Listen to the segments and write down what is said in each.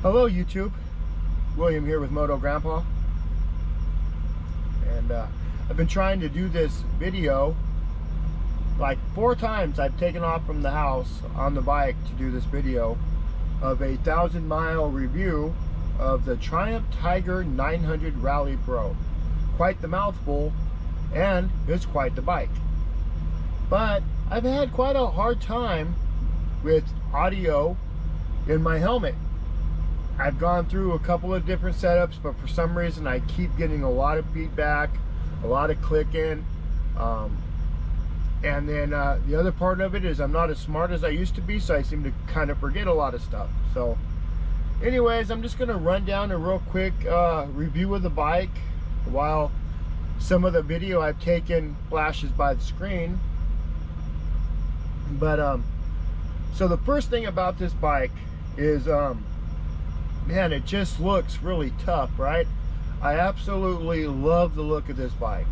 Hello YouTube, William here with Moto Grandpa, and I've been trying to do this video like 4 times. I've taken off from the house on the bike to do this video of a 1,000-mile review of the Triumph Tiger 900 Rally Pro. Quite the mouthful, and it's quite the bike. But I've had quite a hard time with audio in my helmet. I've gone through a couple of different setups, but for some reason I keep getting a lot of feedback, a lot of clicking, and then the other part of it is I'm not as smart as I used to be, so I seem to kind of forget a lot of stuff. So anyways, I'm just going to run down a real quick review of the bike while some of the video I've taken flashes by the screen. But so the first thing about this bike is man, it just looks really tough, right? I absolutely love the look of this bike.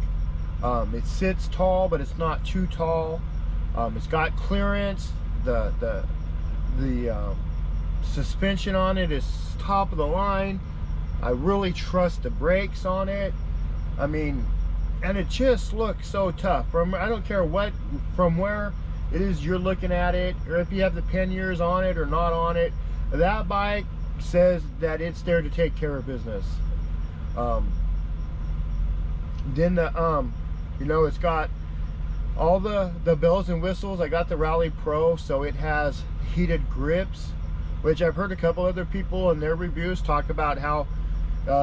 It sits tall, but it's not too tall. It's got clearance. The suspension on it is top of the line. I really trust the brakes on it. I mean, and it just looks so tough. I don't care from where it is you're looking at it, or if you have the panniers on it or not on it. That bike says that it's there to take care of business. Then you know, it's got all the bells and whistles. I got the Rally Pro, so it has heated grips, which I've heard a couple other people in their reviews talk about how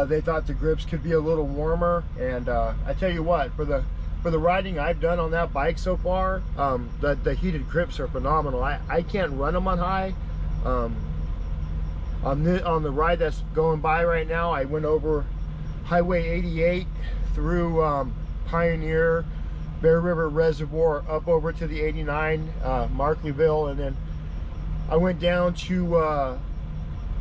they thought the grips could be a little warmer. And I tell you what, for the riding I've done on that bike so far, the heated grips are phenomenal. I can't run them on high. On the ride that's going by right now, I went over Highway 88 through Pioneer, Bear River Reservoir, up over to the 89, Markleyville, and then I went down to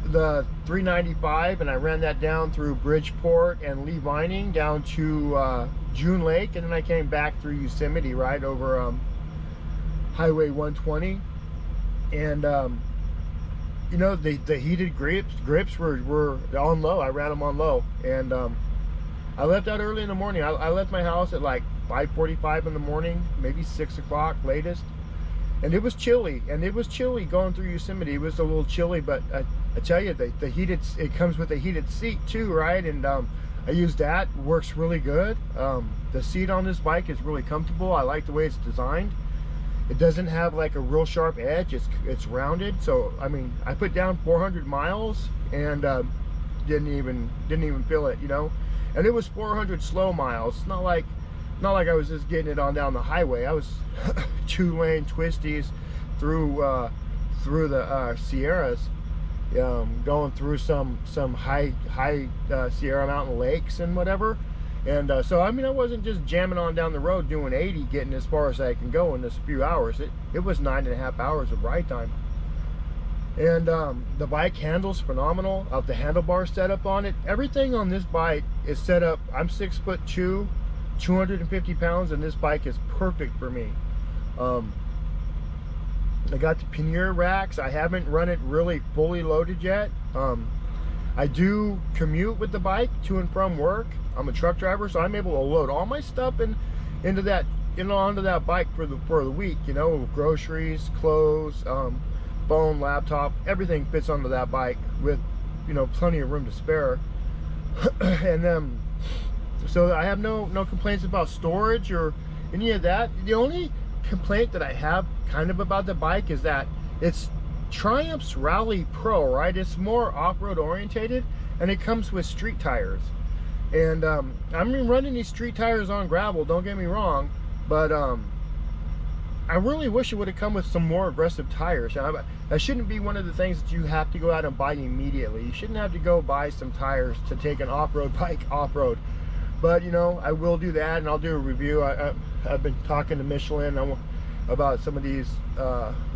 the 395, and I ran that down through Bridgeport and Lee Vining down to June Lake, and then I came back through Yosemite, right over Highway 120. And you know, the heated grips were on low. I ran them on low, and I left out early in the morning. I left my house at like 5:45 in the morning, maybe 6 o'clock latest, and it was chilly. And it was chilly going through Yosemite. It was a little chilly, but I tell you, the heated, it comes with a heated seat too, right? And I used that. Works really good. The seat on this bike is really comfortable. I like the way it's designed. It doesn't have like a real sharp edge. It's rounded. So I mean, I put down 400 miles and didn't even feel it, you know. And it was 400 slow miles. It's not like I was just getting it on down the highway. I was 2-lane twisties through the Sierras, going through some high Sierra Mountain lakes and whatever. And so I mean, I wasn't just jamming on down the road doing 80, getting as far as I can go in this few hours. It was 9.5 hours of ride time. And the bike handles phenomenal. The handlebar setup on it, everything on this bike is set up. I'm 6'2", 250 pounds, and this bike is perfect for me. I got the pannier racks. I haven't run it really fully loaded yet. I do commute with the bike to and from work. I'm a truck driver, so I'm able to load all my stuff onto that bike for the week. You know, groceries, clothes, phone, laptop, everything fits onto that bike with, you know, plenty of room to spare. And so I have no complaints about storage or any of that. The only complaint that I have kind of about the bike is that it's Triumph's Rally Pro, right? It's more off-road orientated, and it comes with street tires. And I'm running these street tires on gravel, don't get me wrong, but I really wish it would have come with some more aggressive tires. That shouldn't be one of the things that you have to go out and buy immediately. You shouldn't have to go buy some tires to take an off-road bike off-road. But you know, I will do that, and I'll do a review. I've been talking to Michelin about some of these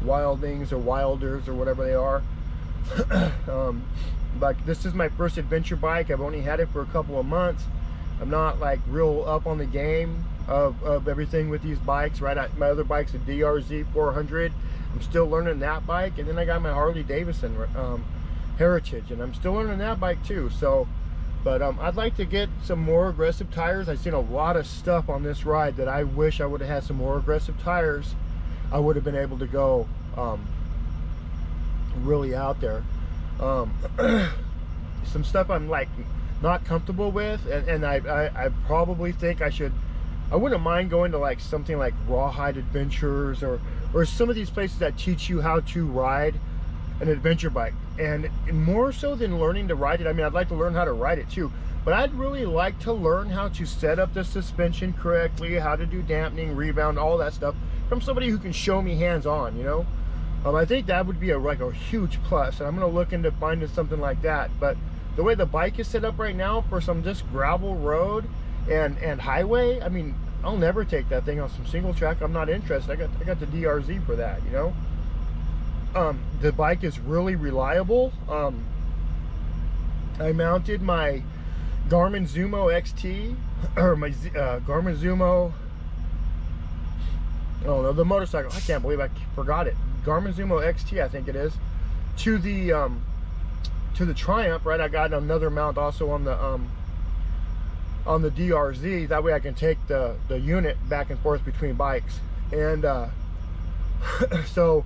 Wildings or Wilders or whatever they are. But this is my first adventure bike. I've only had it for a couple of months. I'm not like real up on the game of everything with these bikes, right? My other bike's a DRZ 400. I'm still learning that bike, and then I got my Harley Davidson Heritage, and I'm still learning that bike too. So, but I'd like to get some more aggressive tires. I've seen a lot of stuff on this ride that I wish I would have had some more aggressive tires. I would have been able to go really out there. Some stuff I'm like not comfortable with, and I probably think I wouldn't mind going to like something like Rawhide Adventures or some of these places that teach you how to ride an adventure bike. And more so than learning to ride it, I mean, I'd like to learn how to ride it too, but I'd really like to learn how to set up the suspension correctly, how to do dampening, rebound, all that stuff from somebody who can show me hands-on, you know. I think that would be like a huge plus, and I'm going to look into finding something like that. But the way the bike is set up right now for some just gravel road and highway, I mean, I'll never take that thing on some single track. I'm not interested. I got the DRZ for that, you know. The bike is really reliable. I mounted my Garmin Zumo XT, or my Garmin Zumo, oh no, the motorcycle, I can't believe I forgot it, Garmin Zumo XT, I think it is, to the Triumph, right? I got another mount also on the DRZ. That way I can take the unit back and forth between bikes. And so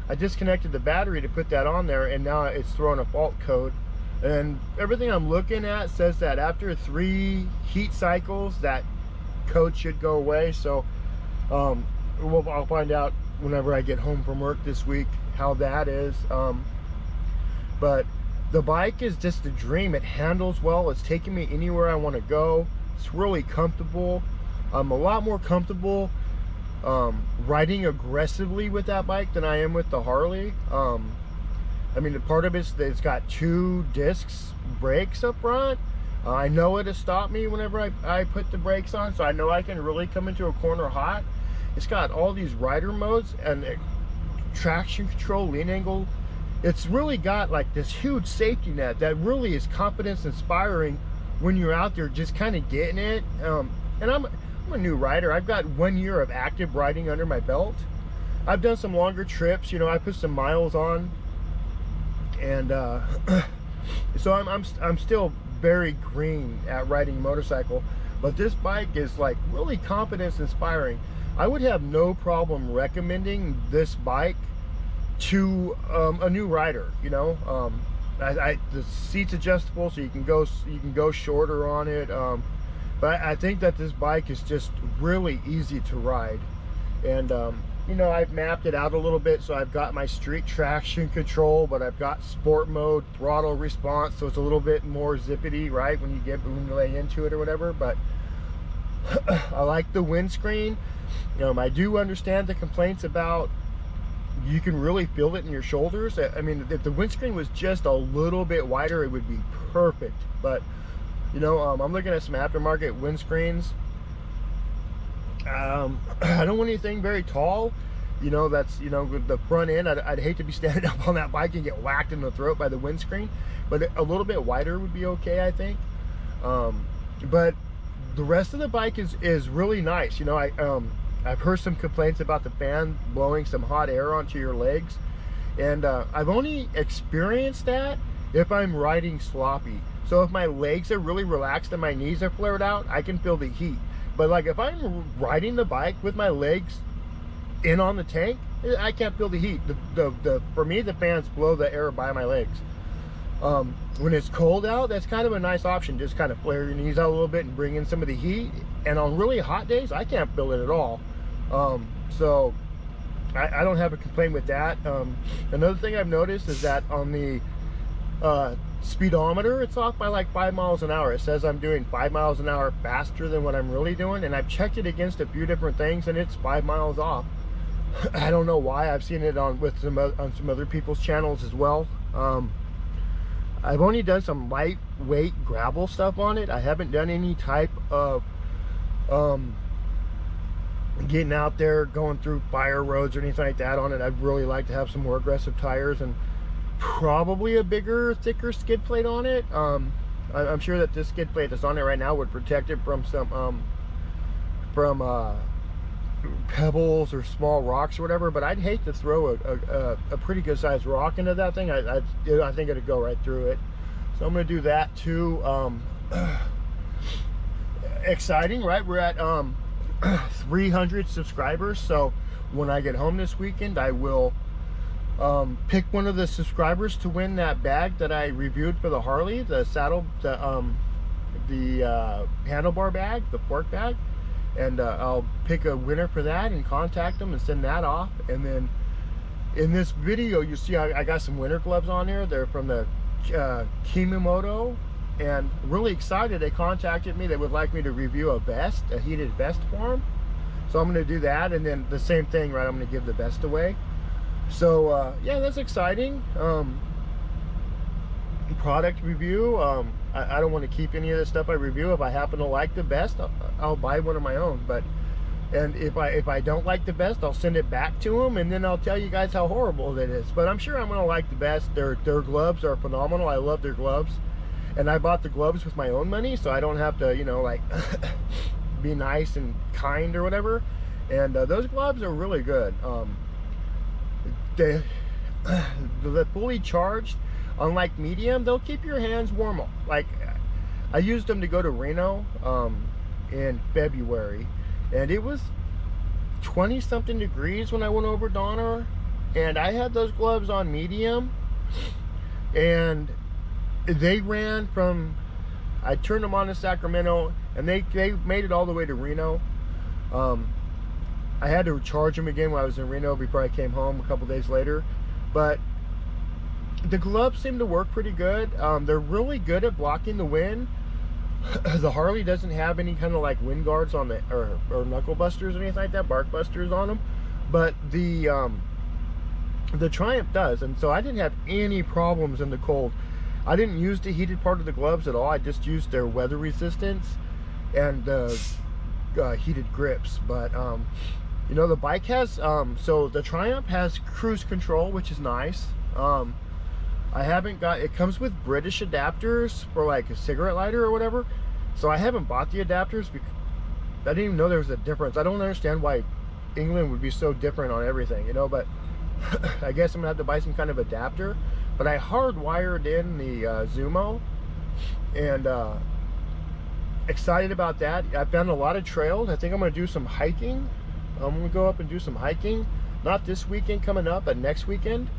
I disconnected the battery to put that on there, and now it's throwing a fault code. And everything I'm looking at says that after 3 heat cycles, that code should go away. So I'll find out whenever I get home from work this week how that is. But the bike is just a dream. It handles well. It's taking me anywhere I want to go. It's really comfortable. I'm a lot more comfortable riding aggressively with that bike than I am with the Harley. I mean, part of it's that it's got 2 discs brakes up front. I know it'll stop me whenever I put the brakes on, so I know I can really come into a corner hot. It's got all these rider modes and traction control, lean angle. It's really got like this huge safety net that really is confidence inspiring when you're out there just kind of getting it. And I'm a new rider. I've got 1 year of active riding under my belt. I've done some longer trips, you know, I put some miles on, and so I'm still very green at riding a motorcycle, but this bike is like really confidence inspiring. I would have no problem recommending this bike to a new rider, you know. The seat's adjustable, so you can go shorter on it, but I think that this bike is just really easy to ride. And you know, I've mapped it out a little bit, so I've got my street traction control, but I've got sport mode, throttle response, so it's a little bit more zippity, right, when you lay into it or whatever. But I like the windscreen. I do understand the complaints about you can really feel it in your shoulders. I mean, if the windscreen was just a little bit wider, it would be perfect. But you know, I'm looking at some aftermarket windscreens. I don't want anything very tall, you know. That's, you know, with the front end, I'd hate to be standing up on that bike and get whacked in the throat by the windscreen, but a little bit wider would be okay, I think. But the rest of the bike is really nice. You know, I've heard some complaints about the fan blowing some hot air onto your legs, and I've only experienced that if I'm riding sloppy. So if my legs are really relaxed and my knees are flared out, I can feel the heat. But like if I'm riding the bike with my legs in on the tank, I can't feel the heat. For me, the fans blow the air by my legs. When it's cold out, that's kind of a nice option. Just kind of flare your knees out a little bit and bring in some of the heat. And on really hot days, I can't feel it at all. So I don't have a complaint with that. Another thing I've noticed is that on the speedometer, it's off by like 5 miles an hour. It says I'm doing 5 miles an hour faster than what I'm really doing, and I've checked it against a few different things, and it's 5 miles off. I don't know why. I've seen it on some other people's channels as well. I've only done some lightweight gravel stuff on it. I haven't done any type of getting out there, going through fire roads or anything like that on it. I'd really like to have some more aggressive tires and probably a bigger, thicker skid plate on it. I'm sure that this skid plate that's on it right now would protect it from some pebbles or small rocks or whatever, but I'd hate to throw a pretty good sized rock into that thing. I think it'd go right through it. So I'm gonna do that too. Exciting, right? We're at 300 subscribers, so when I get home this weekend, I will pick one of the subscribers to win that bag that I reviewed for the Harley, the saddle, the handlebar bag, the fork bag, and I'll pick a winner for that and contact them and send that off. And then in this video, you see I got some winter gloves on here. They're from the Kimamoto, and really excited. They contacted me. They would like me to review a vest, a heated vest for them. So I'm going to do that, and then the same thing, right? I'm going to give the vest away. So yeah, that's exciting. Product review. I don't want to keep any of the stuff I review. If I happen to like the vest, I'll buy one of my own. And if I don't like the vest, I'll send it back to them, and then I'll tell you guys how horrible it is. But I'm sure I'm going to like the vest. Their gloves are phenomenal. I love their gloves. And I bought the gloves with my own money, so I don't have to, you know, like be nice and kind or whatever. And those gloves are really good. They're fully charged. Unlike medium, they'll keep your hands warm. Like, I used them to go to Reno in February, and it was 20 something degrees when I went over Donner, and I had those gloves on medium, and they ran from, I turned them on to Sacramento, and they made it all the way to Reno. I had to charge them again when I was in Reno before I came home a couple days later. But the gloves seem to work pretty good. They're really good at blocking the wind. The Harley doesn't have any kind of like wind guards on the, or knuckle busters or anything like that, bark busters on them. But the Triumph does, and so I didn't have any problems in the cold. I didn't use the heated part of the gloves at all. I just used their weather resistance and heated grips. But you know, the bike has so the Triumph has cruise control, which is nice. I haven't got, it comes with British adapters for like a cigarette lighter or whatever, so I haven't bought the adapters because I didn't even know there was a difference. I don't understand why England would be so different on everything, you know, but I guess I'm gonna have to buy some kind of adapter. But I hardwired in the Zumo, and excited about that. I found a lot of trails. I think I'm gonna do some hiking. I'm gonna go up and do some hiking, not this weekend coming up, but next weekend.